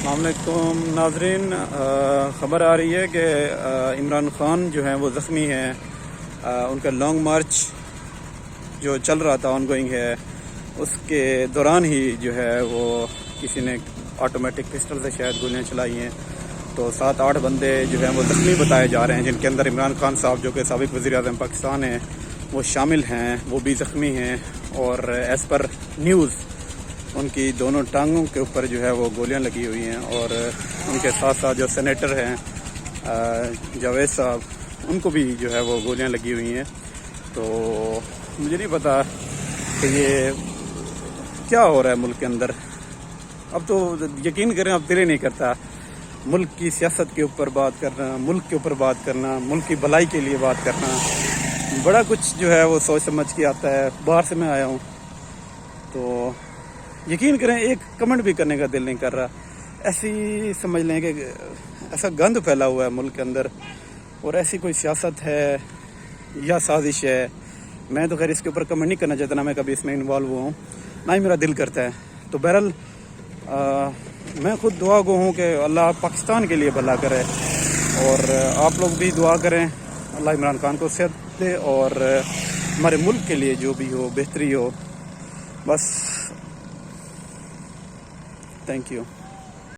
السلام علیکم ناظرین، خبر آ رہی ہے کہ عمران خان جو ہیں وہ زخمی ہیں۔ ان کا لانگ مارچ جو چل رہا تھا آن گوئنگ ہے، اس کے دوران ہی جو ہے وہ کسی نے آٹومیٹک پسٹل سے شاید گولیاں چلائی ہیں، تو 7-8 بندے جو ہیں وہ زخمی بتائے جا رہے ہیں، جن کے اندر عمران خان صاحب جو کہ سابق وزیر اعظم پاکستان ہیں وہ شامل ہیں، وہ بھی زخمی ہیں۔ اور ایز پر نیوز ان کی دونوں ٹانگوں کے اوپر جو ہے وہ گولیاں لگی ہوئی ہیں، اور ان کے ساتھ ساتھ جو سینیٹر ہیں جاوید صاحب، ان کو بھی جو ہے وہ گولیاں لگی ہوئی ہیں۔ تو مجھے نہیں پتا کہ یہ کیا ہو رہا ہے ملک کے اندر۔ اب تو یقین کریں، اب دل ہی نہیں کرتا ملک کی سیاست کے اوپر بات کرنا، ملک کے اوپر بات کرنا، ملک کی بھلائی کے لیے بات کرنا۔ بڑا کچھ جو ہے وہ سوچ سمجھ کے آتا ہے۔ باہر سے میں آیا ہوں تو یقین کریں ایک کمنٹ بھی کرنے کا دل نہیں کر رہا۔ ایسی سمجھ لیں کہ ایسا گند پھیلا ہوا ہے ملک کے اندر، اور ایسی کوئی سیاست ہے یا سازش ہے، میں تو خیر اس کے اوپر کمنٹ نہیں کرنا چاہتا، نہ میں کبھی اس میں انوالو ہوا ہوں، نہ ہی میرا دل کرتا ہے۔ تو بہرحال میں خود دعا گو ہوں کہ اللہ پاکستان کے لیے بھلا کرے، اور آپ لوگ بھی دعا کریں اللہ عمران خان کو صحت دے، اور ہمارے ملک کے لیے جو بھی ہو بہتری ہو۔ بس تھینک یو۔